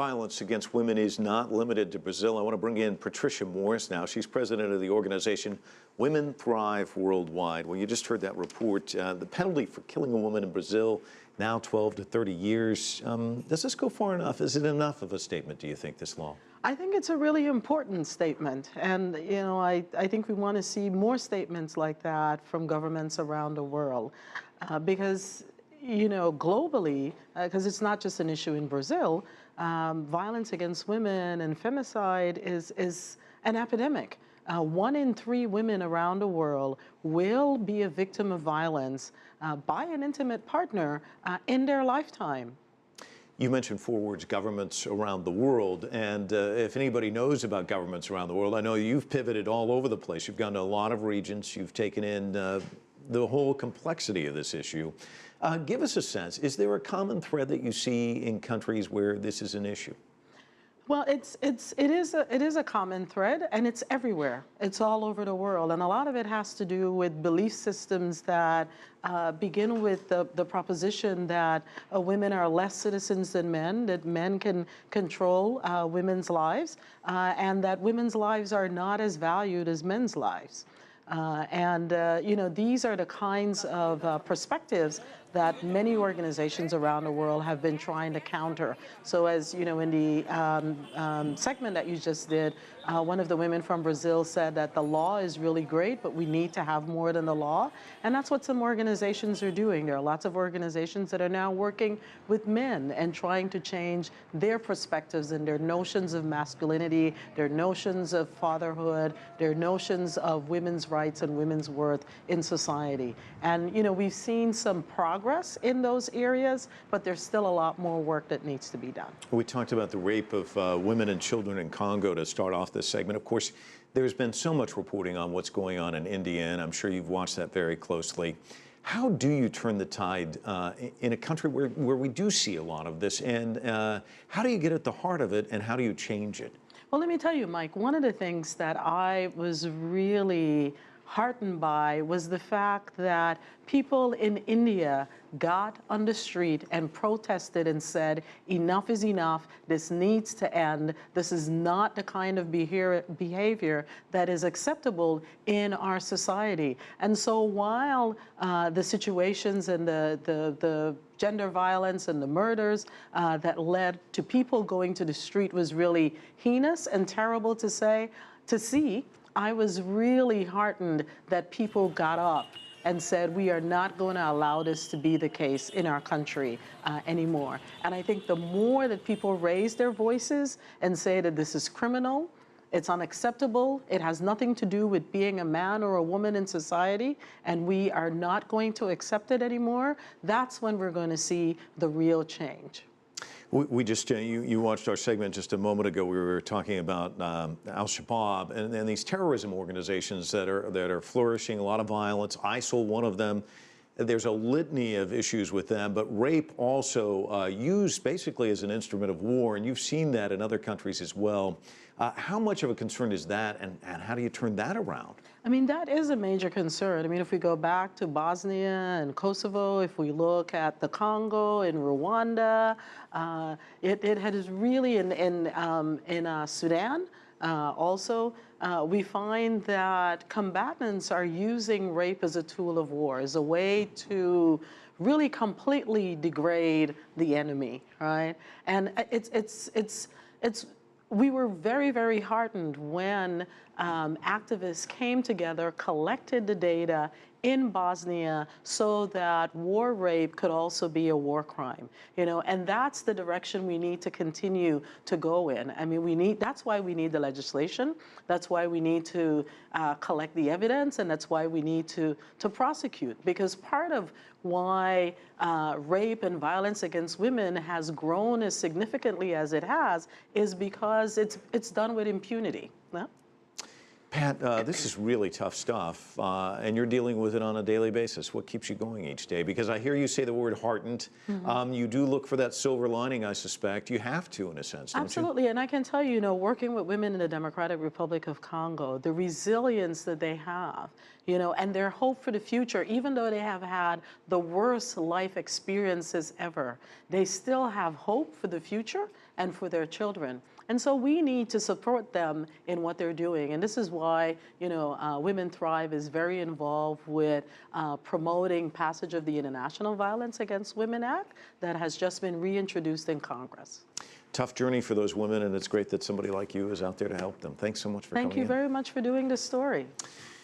Violence against women is not limited to Brazil. I want to bring in Patricia Morris now. She's president of the organization Women Thrive Worldwide. Well, you just heard that report. The penalty for killing a woman in Brazil, now 12 to 30 years. Does this go far enough? Is it enough of a statement, do you think, this law? I think it's a really important statement. And, you know, I think we want to see more statements like that from governments around the world because, you know, globally, because it's not just an issue in Brazil, violence against women and femicide is an epidemic. 1 in 3 women around the world will be a victim of violence by an intimate partner in their lifetime. You mentioned 4 words, governments around the world, and if anybody knows about governments around the world, I know you've pivoted all over the place. You've gone to a lot of regions. You've taken in the whole complexity of this issue. Give us a sense. Is there a common thread that you see in countries where this is an issue? Well, it is a common thread, and it's everywhere. It's all over the world, and a lot of it has to do with belief systems that begin with the proposition that women are less citizens than men, that men can control women's lives, and that women's lives are not as valued as men's lives. You know, these are the kinds of perspectives that many organizations around the world have been trying to counter. So as you know, in the segment that you just did, one of the women from Brazil said that the law is really great, but we need to have more than the law. And that's what some organizations are doing. There are lots of organizations that are now working with men and trying to change their perspectives and their notions of masculinity, their notions of fatherhood, their notions of women's rights and women's worth in society. And you know, we've seen some progress in those areas, but there's still a lot more work that needs to be done. We talked about the rape of women and children in Congo to start off this segment. Of course, there's been so much reporting on what's going on in India, and I'm sure you've watched that very closely. How do you turn the tide in a country where we do see a lot of this, and how do you get at the heart of it, and how do you change it? Well, let me tell you, Mike, one of the things that I was really heartened by was the fact that people in India got on the street and protested and said, enough is enough, this needs to end, this is not the kind of behavior that is acceptable in our society. And so while the situations and the gender violence and the murders that led to people going to the street was really heinous and terrible to see, I was really heartened that people got up and said, we are not going to allow this to be the case in our country anymore. And I think the more that people raise their voices and say that this is criminal, it's unacceptable, it has nothing to do with being a man or a woman in society, and we are not going to accept it anymore, that's when we're going to see the real change. We just, you watched our segment just a moment ago. We were talking about Al-Shabaab and these terrorism organizations that are flourishing, a lot of violence, ISIL one of them. There's a litany of issues with them, but rape also used basically as an instrument of war, and you've seen that in other countries as well. How much of a concern is that, and how do you turn that around? I mean, that is a major concern. I mean, if we go back to Bosnia and Kosovo, if we look at the Congo and Rwanda, it has really in Sudan also, we find that combatants are using rape as a tool of war, as a way to really completely degrade the enemy, right? And we were very, very heartened when activists came together, collected the data in Bosnia so that war rape could also be a war crime, you know, and that's the direction we need to continue to go in. I mean, that's why we need the legislation, that's why we need to collect the evidence, and that's why we need to prosecute, because part of why rape and violence against women has grown as significantly as it has is because it's done with impunity. Yeah? Pat, this is really tough stuff, and you're dealing with it on a daily basis. What keeps you going each day? Because I hear you say the word heartened. Mm-hmm. You do look for that silver lining, I suspect. You have to, in a sense, don't you? Absolutely, and I can tell you, working with women in the Democratic Republic of Congo, the resilience that they have, and their hope for the future, even though they have had the worst life experiences ever, they still have hope for the future, and for their children. And so we need to support them in what they're doing. And this is why, Women Thrive is very involved with promoting passage of the International Violence Against Women Act that has just been reintroduced in Congress. Tough journey for those women, and it's great that somebody like you is out there to help them. Thanks so much for coming in. Thank you very much for doing this story.